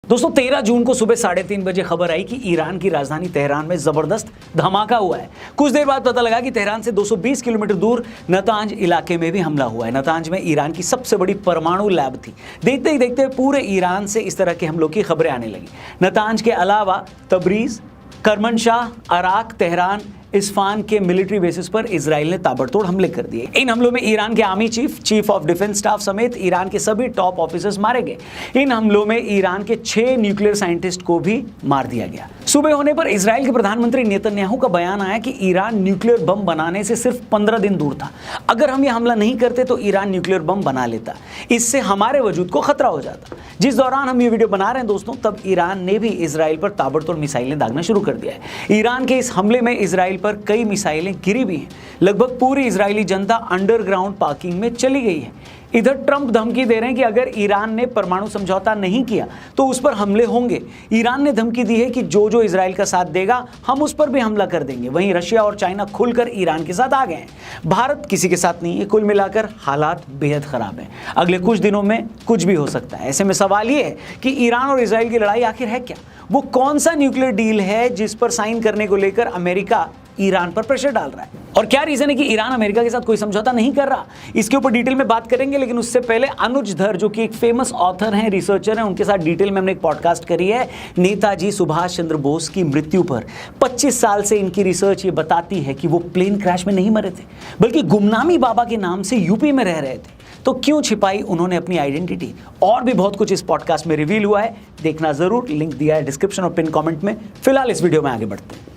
दोस्तों 13 जून को सुबह 3:30 बजे खबर आई कि ईरान की राजधानी तेहरान में जबरदस्त धमाका हुआ है। कुछ देर बाद पता लगा कि तेहरान से 220 किलोमीटर दूर नतांज इलाके में भी हमला हुआ है। नतांज में ईरान की सबसे बड़ी परमाणु लैब थी। देखते ही देखते पूरे ईरान से इस तरह के हमलों की खबरें आने लगी। नतांज के अलावा तबरीज, करमनशाह, अराक, तेहरान, इस्फान के मिलिट्री बेसिस पर इजराइल ने ताबड़तोड़ हमले कर दिए। इन हमलों में ईरान के army chief of defence staff समेत ईरान के सभी टॉप ऑफिसर्स मारे गए। इन हमलों में ईरान के 6 न्यूक्लियर साइंटिस्ट को भी मार दिया गया। सुबह होने पर इजराइल के प्रधानमंत्री नेतन्याहू का बयान आया कि ईरान न्यूक्लियर बम बनाने से सिर्फ 15 दिन दूर था। अगर हम यह हमला नहीं करते तो ईरान न्यूक्लियर बम बना लेता, इससे हमारे वजूद को खतरा हो जाता। जिस दौरान हम ये वीडियो बना रहे हैं दोस्तों, तब ईरान ने भी इजराइल पर ताबड़तोड़ मिसाइलें दागना शुरू कर दिया है। ईरान के इस हमले में इजराइल पर कई मिसाइलें गिरी भी हैं। लगभग पूरी इजरायली जनता अंडरग्राउंड पार्किंग में चली गई है। इधर ट्रंप धमकी दे रहे हैं कि अगर ईरान ने परमाणु समझौता नहीं किया तो उस पर हमले होंगे। ईरान ने धमकी दी है कि जो इजराइल का साथ देगा हम उस पर भी हमला कर देंगे। वहीं रशिया और चाइना खुलकर ईरान के साथ आ गए हैं। भारत किसी के साथ नहीं है। कुल मिलाकर हालात बेहद खराब हैं। अगले कुछ दिनों में कुछ भी हो सकता है। ऐसे में सवाल ये है कि ईरान और इजराइल की लड़ाई आखिर है क्या? वो कौन सा न्यूक्लियर डील है जिस पर साइन करने को लेकर अमेरिका ईरान पर प्रेशर डाल रहा है? और क्या रीजन है कि ईरान अमेरिका के साथ कोई समझौता नहीं कर रहा? इसके ऊपर डिटेल में बात करेंगे, लेकिन उससे पहले अनुज धर जो कि एक फेमस ऑथर हैं, रिसर्चर हैं, उनके साथ डिटेल में हमने एक पॉडकास्ट करी है नेताजी सुभाष चंद्र बोस की मृत्यु पर। 25 साल से इनकी रिसर्च ये बताती है कि वो प्लेन क्रैश में नहीं मरे थे, बल्कि गुमनामी बाबा के नाम से यूपी में रह रहे थे। तो क्यों छिपाई उन्होंने अपनी आइडेंटिटी? और भी बहुत कुछ इस पॉडकास्ट में रिवील हुआ है, देखना जरूर। लिंक दिया है डिस्क्रिप्शन और पिन कमेंट में। फिलहाल इस वीडियो में आगे बढ़ते हैं।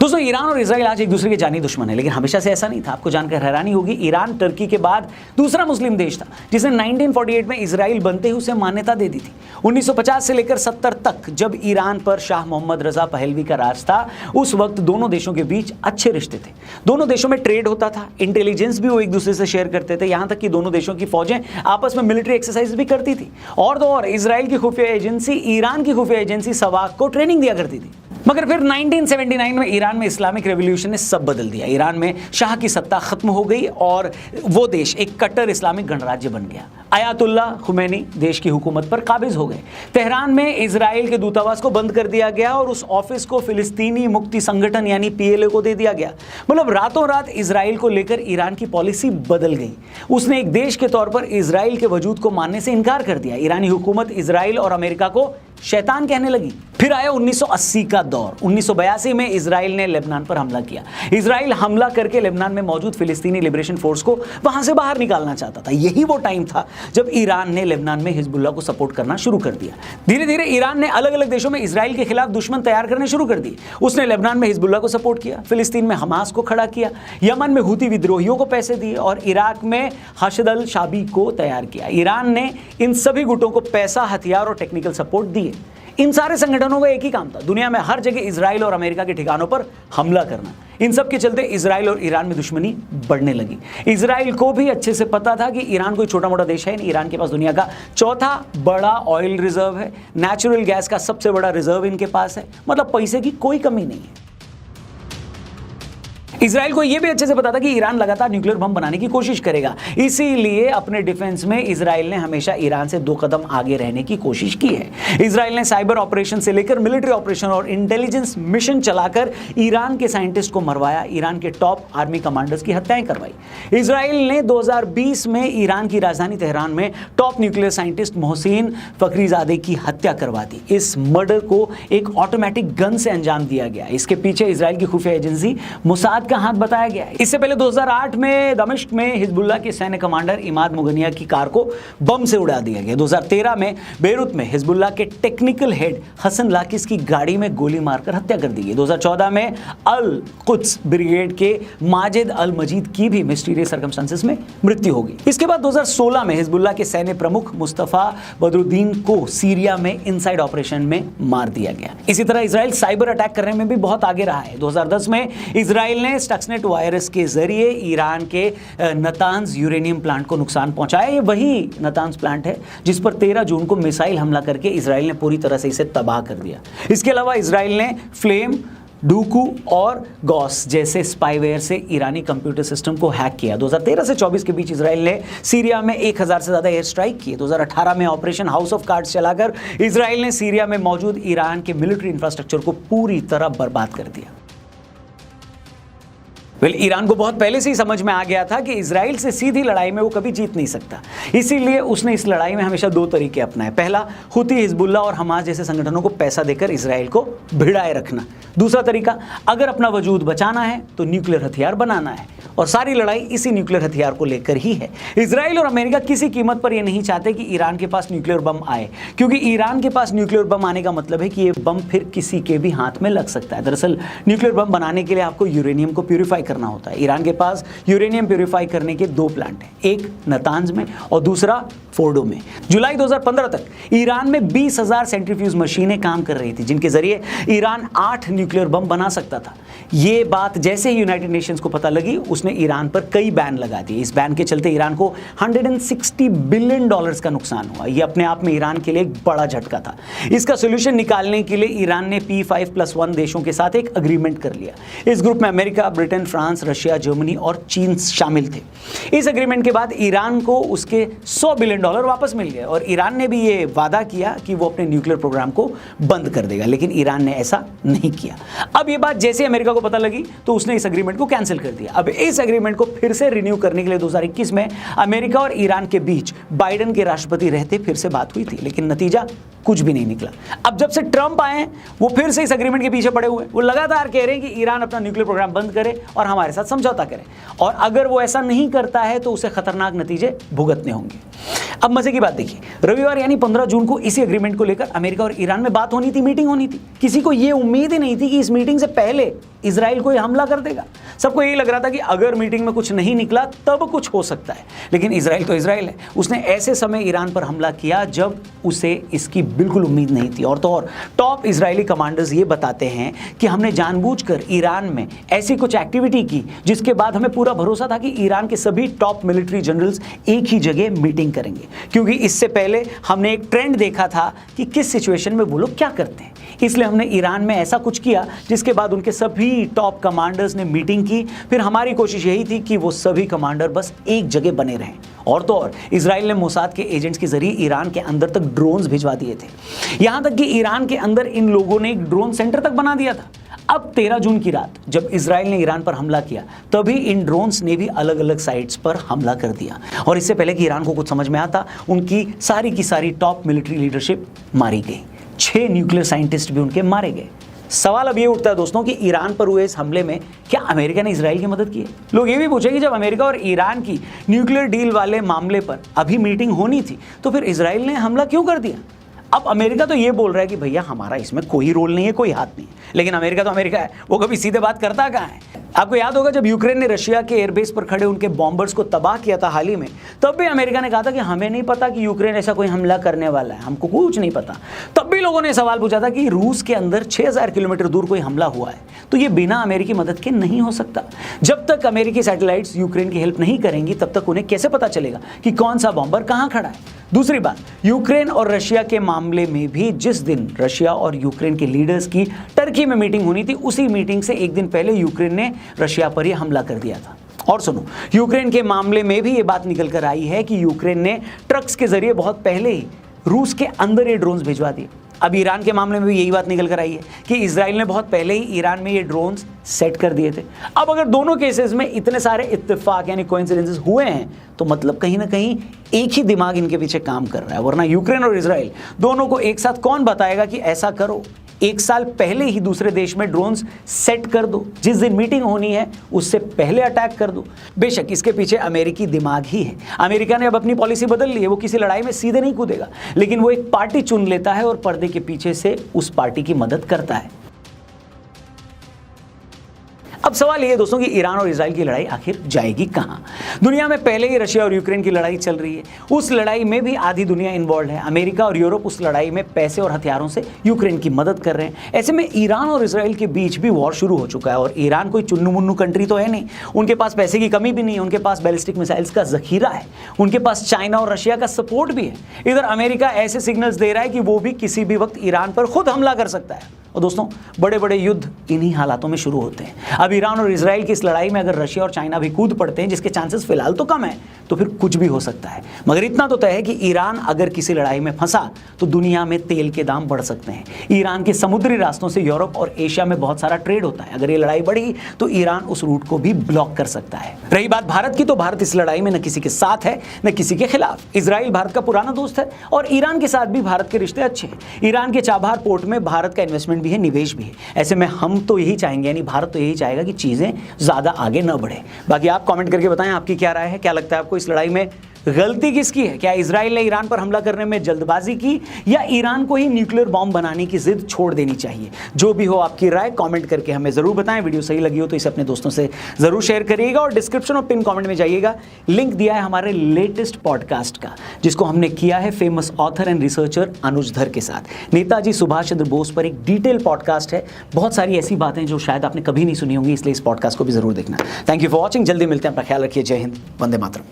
दोस्तों ईरान और इजराइल आज एक दूसरे के जानी दुश्मन है, लेकिन हमेशा से ऐसा नहीं था। आपको जानकर हैरानी होगी, ईरान टर्की के बाद दूसरा मुस्लिम देश था जिसने 1948 में इजराइल बनते ही उसे मान्यता दे दी थी। 1950 से लेकर 70 तक जब ईरान पर शाह मोहम्मद रजा पहलवी का राज था, उस वक्त दोनों देशों के बीच अच्छे रिश्ते थे। दोनों देशों में ट्रेड होता था, इंटेलिजेंस भी वो एक दूसरे से शेयर करते थे। यहां तक कि दोनों देशों की फौजें आपस में मिलिट्री एक्सरसाइज भी करती थी। और तो और इजराइल की खुफिया एजेंसी ईरान की खुफिया एजेंसी सवाक को ट्रेनिंग दिया करती थी। मगर फिर 1979 में ईरान में इस्लामिक रेवोल्यूशन ने सब बदल दिया। ईरान में शाह की सत्ता खत्म हो गई और वो देश एक कट्टर इस्लामिक गणराज्य बन गया। अयातुल्लाह खुमैनी देश की हुकूमत पर काबिज हो गए। तेहरान में इजराइल के दूतावास को बंद कर दिया गया और उस ऑफिस को फिलिस्तीनी मुक्ति संगठन यानी PLO को दे दिया गया। मतलब रातों रात इजराइल को लेकर ईरान की पॉलिसी बदल गई। उसने एक देश के तौर पर इजराइल के वजूद को मानने से इनकार कर दिया। ईरानी हुकूमत इजराइल और अमेरिका को शैतान कहने लगी। फिर आया 1980 का दौर। 1982 में इजराइल ने लेबनान पर हमला किया। इजराइल हमला करके लेबनान में मौजूद फिलिस्तीनी लिबरेशन फोर्स को वहां से बाहर निकालना चाहता था। यही वो टाइम था जब ईरान ने लेबनान में हिजबुल्लाह को सपोर्ट करना शुरू कर दिया। धीरे धीरे ईरान ने अलग अलग देशों में इजराइल के खिलाफ दुश्मन तैयार करने शुरू कर दिए। उसने लेबनान में हिजबुल्लाह को सपोर्ट किया, फिलिस्तीन में हमास को खड़ा किया, यमन में हुती विद्रोहियों को पैसे दिए और इराक में हशद अल शाबी को तैयार किया। ईरान ने इन सभी गुटों को पैसा, हथियार और टेक्निकल सपोर्ट दिए। इन सारे संगठनों का एक ही काम था, दुनिया में हर जगह इजराइल और अमेरिका के ठिकानों पर हमला करना। इन सब के चलते इजराइल और ईरान में दुश्मनी बढ़ने लगी। इजराइल को भी अच्छे से पता था कि ईरान कोई छोटा मोटा देश है नहीं। ईरान के पास दुनिया का चौथा बड़ा ऑयल रिजर्व है, नेचुरल गैस का सबसे बड़ा रिजर्व इनके पास है। मतलब पैसे की कोई कमी नहीं है। इजराइल को यह भी अच्छे से पता था कि ईरान लगातार न्यूक्लियर बम बनाने की कोशिश करेगा। इसीलिए अपने डिफेंस में इजराइल ने हमेशा ईरान से 2 कदम आगे रहने की कोशिश की है। इजराइल ने साइबर ऑपरेशन से लेकर मिलिट्री ऑपरेशन और इंटेलिजेंस मिशन चलाकर ईरान के साइंटिस्ट को मरवाया। ईरान के टॉप आर्मी कमांडर्स की हत्याएं करवाई। इजराइल ने 2020 में ईरान की राजधानी तेहरान में top nuclear scientist Mohsin Fakhrizadeh की हत्या करवा दी। इस मर्डर को एक ऑटोमेटिक गन से अंजाम दिया गया। इसके पीछे इजराइल की खुफिया एजेंसी मोसाद का हाथ बताया गया है। इससे पहले 2008 में दमिश्क में हिजबुल्लाह के सैन्य कमांडर इमाद मुगनिया की कार को बम से उड़ा दिया गया। 2013 में बेरूत में हिजबुल्लाह के टेक्निकल हेड हसन लाकिस की गाड़ी में गोली मारकर हत्या कर दी गई। 2014 में अल कुद्स ब्रिगेड के माजिद अल मजीद की भी मिस्टीरियस सर्कमस्टेंसेस में मृत्यु हो गई। इसके बाद 2016 में हिजबुल्लाह के सैन्य प्रमुख मुस्तफा बदरुद्दीन को सीरिया में इनसाइड ऑपरेशन में मार दिया गया। इसी तरह इजराइल साइबर अटैक करने में भी बहुत आगे रहा है। 2010 में इजराइल ने स्टक्सनेट वायरस के जरिए ईरान के नतांज यूरेनियम प्लांट को नुकसान पहुंचाया। ये वही नतांज प्लांट है जिस पर 13 जून को मिसाइल हमला करके इजराइल ने पूरी तरह से इसे तबाह कर दिया। इसके अलावा इजराइल ने फ्लेम, डूकू और गॉस जैसे स्पाईवेयर से ईरानी कंप्यूटर सिस्टम को हैक किया। 2013 से 24 के बीच इजराइल ने सीरिया में 1000 से ज़्यादा एयर स्ट्राइक किए। 2018 में ऑपरेशन हाउस ऑफ कार्ड्स चलाकर इजराइल ने सीरिया में मौजूद ईरान के मिलिट्री इंफ्रास्ट्रक्चर को पूरी तरह बर्बाद कर दिया। ईरान को बहुत पहले से ही समझ में आ गया था कि इजराइल से सीधी लड़ाई में वो कभी जीत नहीं सकता, इसीलिए उसने इस लड़ाई में हमेशा दो तरीके अपनाए। पहला, हुती, हिजबुल्लाह और हमास जैसे संगठनों को पैसा देकर इजराइल को भिड़ाए रखना। दूसरा तरीका, अगर अपना वजूद बचाना है तो न्यूक्लियर हथियार बनाना है, और सारी लड़ाई इसी न्यूक्लियर हथियार को लेकर ही है। इजराइल और अमेरिका किसी कीमत पर यह नहीं चाहते कि ईरान के पास न्यूक्लियर बम आए, क्योंकि ईरान के पास न्यूक्लियर बम आने का मतलब है कि ये बम फिर किसी के भी हाथ में लग सकता है। दरअसल न्यूक्लियर बम बनाने के लिए आपको यूरेनियम को प्यूरिफाई करना होता है। ईरान के पास यूरेनियम प्यूरिफाई करने के 2 प्लांट हैं, एक नतांज में और दूसरा फोर्डो में। जुलाई 2015 तक ईरान में 20,000 सेंट्रीफ्यूज मशीनें काम कर रही थी, जिनके जरिए ईरान 8 न्यूक्लियर बम बना सकता था। ये बात जैसे ही यूनाइटेड नेशंस को पता लगी, उसने ईरान पर कई बैन लगा दिए। इस बैन के चलते ईरान को $160 बिलियन का नुकसान हुआ। यह अपने आप में ईरान के लिए एक बड़ा झटका था। इसका सोल्यूशन निकालने के लिए ईरान ने P5+1 देशों के साथ एक अग्रीमेंट कर लिया। इस ग्रुप में America, Britain, France, Russia, Germany और चीन शामिल थे। इस एग्रीमेंट के बाद ईरान को उसके $100 बिलियन वापस मिल गए, और ईरान ने भी ये वादा किया कि वो अपने न्यूक्लियर प्रोग्राम को बंद कर देगा, लेकिन ईरान ने ऐसा नहीं किया। अब ये बात जैसे अमेरिका को पता लगी तो उसने इस एग्रीमेंट को कैंसिल कर दिया। अब इस एग्रीमेंट को फिर से रिन्यू करने के लिए 2021 में अमेरिका और ईरान के बीच बाइडेन के राष्ट्रपति रहते फिर से बात हुई थी, लेकिन नतीजा कुछ भी नहीं निकला। अब जब से ट्रंप आए हैं, वो फिर से इस एग्रीमेंट के पीछे पड़े हुए हैं। वो लगातार कह रहे हैं कि ईरान अपना न्यूक्लियर प्रोग्राम बंद करे और हमारे साथ समझौता करे, और अगर वो ऐसा नहीं करता है तो उसे खतरनाक नतीजे भुगतने होंगे। अब मजे की बात देखिए, रविवार यानी 15 जून को इसी एग्रीमेंट को लेकर अमेरिका और ईरान में बात होनी थी, मीटिंग होनी थी। किसी को यह उम्मीद ही नहीं थी कि इस मीटिंग से पहले इजराइल कोई हमला कर देगा। सबको यही लग रहा था कि अगर मीटिंग में कुछ नहीं निकला तब कुछ हो सकता है, लेकिन इजराइल तो इजराइल है। उसने ऐसे समय ईरान पर हमला किया जब उसे इसकी बिल्कुल उम्मीद नहीं थी। और तो और टॉप इजरायली कमांडर्स ये बताते हैं कि हमने जानबूझकर ईरान में ऐसी कुछ एक्टिविटी की जिसके बाद हमें पूरा भरोसा था कि ईरान के सभी टॉप मिलिट्री जनरल्स एक ही जगह मीटिंग करेंगे, क्योंकि इससे पहले हमने एक ट्रेंड देखा था कि किस सिचुएशन में वो लोग क्या करते हैं। इसलिए हमने ईरान में ऐसा कुछ किया जिसके बाद उनके सभी टॉप कमांडर्स ने मीटिंग की। फिर हमारी कोशिश यही थी कि वो सभी कमांडर बस एक जगह बने रहें। और तो और इजराइल ने मोसाद के एजेंट्स के जरिए ईरान के अंदर तक ड्रोन्स भिजवा दिए थे, यहां तक कि ईरान के अंदर इन लोगों ने एक ड्रोन सेंटर तक बना दिया था। अब 13 जून की रात जब इजराइल ने ईरान पर हमला किया, तभी इन ड्रोन्स ने भी अलग अलग साइट्स पर हमला कर दिया, और इससे पहले कि ईरान को कुछ समझ में आता, उनकी सारी की सारी टॉप मिलिट्री लीडरशिप मारी गई। 6 न्यूक्लियर साइंटिस्ट भी उनके मारे गए। सवाल अब ये उठता है दोस्तों कि ईरान पर हुए इस हमले में क्या अमेरिका ने इजराइल की मदद की है? लोग ये भी पूछे कि जब अमेरिका और ईरान की न्यूक्लियर डील वाले मामले पर अभी मीटिंग होनी थी, तो फिर इजराइल ने हमला क्यों कर दिया? अब अमेरिका तो ये बोल रहा है कि भैया हमारा इसमें कोई रोल नहीं है, कोई हाथ नहीं है, लेकिन अमेरिका तो अमेरिका है, वो कभी सीधे बात करता कहाँ है? आपको याद होगा जब यूक्रेन ने रशिया के एयरबेस पर खड़े उनके बॉम्बर्स को तबाह किया था हाल ही में, तब भी अमेरिका ने कहा था कि हमें नहीं पता कि यूक्रेन ऐसा कोई हमला करने वाला है, हमको कुछ नहीं पता। तब भी लोगों ने सवाल पूछा था कि रूस के अंदर 6000 किलोमीटर दूर कोई हमला हुआ है, तो ये बिना अमेरिकी मदद के नहीं हो सकता। जब तक अमेरिकी सैटेलाइट्स यूक्रेन की हेल्प नहीं करेंगी, तब तक उन्हें कैसे पता चलेगा कि कौन सा बॉम्बर कहाँ खड़ा है? दूसरी बात, यूक्रेन और रशिया के मामले में भी जिस दिन रशिया और यूक्रेन के लीडर्स की टर्की में मीटिंग होनी थी, उसी मीटिंग से एक दिन पहले यूक्रेन ने रशिया पर यह हमला कर दिया था। और सुनो, यूक्रेन के मामले में भी ये बात निकल कर आई है कि यूक्रेन ने ट्रक्स के जरिए बहुत पहले ही रूस के अंदर ये ड्रोन्स भिजवा दिए। अब ईरान के मामले में भी यही बात निकल कर आई है कि इजराइल ने बहुत पहले ही ईरान में ये ड्रोन्स सेट कर दिए थे। अब अगर दोनों केसेस में इतने सारे इत्तेफाक यानी कोइंसिडेंसेस हुए हैं, तो मतलब कहीं ना कहीं एक ही दिमाग इनके पीछे काम कर रहा है, वरना यूक्रेन और इजराइल दोनों को एक साथ कौन बताएगा कि ऐसा करो? एक साल पहले ही दूसरे देश में ड्रोन्स सेट कर दो, जिस दिन मीटिंग होनी है उससे पहले अटैक कर दो। बेशक इसके पीछे अमेरिकी दिमाग ही है। अमेरिका ने अब अपनी पॉलिसी बदल ली है, वो किसी लड़ाई में सीधे नहीं कूदेगा, लेकिन वो एक पार्टी चुन लेता है और पर्दे के पीछे से उस पार्टी की मदद करता है। अब सवाल ये है दोस्तों कि ईरान और इजराइल की लड़ाई आखिर जाएगी कहां? दुनिया में पहले ही रशिया और यूक्रेन की लड़ाई चल रही है, उस लड़ाई में भी आधी दुनिया इन्वॉल्व है। अमेरिका और यूरोप उस लड़ाई में पैसे और हथियारों से यूक्रेन की मदद कर रहे हैं। ऐसे में ईरान और इजराइल के बीच भी वॉर शुरू हो चुका है, और ईरान कोई चुन्नू मुन्नू कंट्री तो है नहीं, उनके पास पैसे की कमी भी नहीं है, उनके पास बैलिस्टिक मिसाइल्स का जखीरा है, उनके पास चाइना और रशिया का सपोर्ट भी है। इधर अमेरिका ऐसे सिग्नल्स दे रहा है कि वो भी किसी भी वक्त ईरान पर खुद हमला कर सकता है। और दोस्तों बड़े बड़े युद्ध इन्हीं हालातों में शुरू होते हैं। अब ईरान और इजराइल की इस लड़ाई में अगर रशिया और चाइना भी कूद पड़ते हैं, जिसके चांसेस फिलहाल तो कम है, तो फिर कुछ भी हो सकता है। मगर इतना तो तय है कि ईरान अगर किसी लड़ाई में फंसा तो दुनिया में तेल के दाम बढ़ सकते हैं। ईरान के समुद्री रास्तों से यूरोप और एशिया में बहुत सारा ट्रेड होता है। अगर ये लड़ाई बढ़ी तो ईरान उस रूट को भी ब्लॉक कर सकता है। रही बात भारत की, तो भारत इस लड़ाई में न किसी के साथ है न किसी के खिलाफ। इजराइल भारत का पुराना दोस्त है और ईरान के साथ भी भारत के रिश्ते अच्छे हैं। ईरान के चाबहार पोर्ट में भारत का इन्वेस्टमेंट भी है, निवेश भी है। ऐसे में हम तो यही चाहेंगे, यानी भारत तो यही चाहेगा कि चीजें ज्यादा आगे न बढ़े। बाकी आप कमेंट करके बताएं आपकी क्या राय है, क्या लगता है आपको इस लड़ाई में गलती किसकी है? क्या इजराइल ने ईरान पर हमला करने में जल्दबाजी की या ईरान को ही न्यूक्लियर बॉम्ब बनाने की जिद छोड़ देनी चाहिए? जो भी हो आपकी राय कमेंट करके हमें जरूर बताएं। वीडियो सही लगी हो तो इसे अपने दोस्तों से जरूर शेयर करिएगा और डिस्क्रिप्शन और पिन कमेंट में जाइएगा, लिंक दिया है हमारे लेटेस्ट पॉडकास्ट का, जिसको हमने किया है फेमस ऑथर एंड रिसर्चर अनुज धर के साथ। नेताजी सुभाष चंद्र बोस पर एक डिटेल पॉडकास्ट है। बहुत सारी ऐसी बातें जो शायद आपने कभी नहीं सुनी होंगी, इसलिए इस पॉडकास्ट को भी जरूर देखना। Thank you for watching. जल्दी मिलते हैं, अपना ख्याल रखिए। जय हिंद, वंदे मातरम।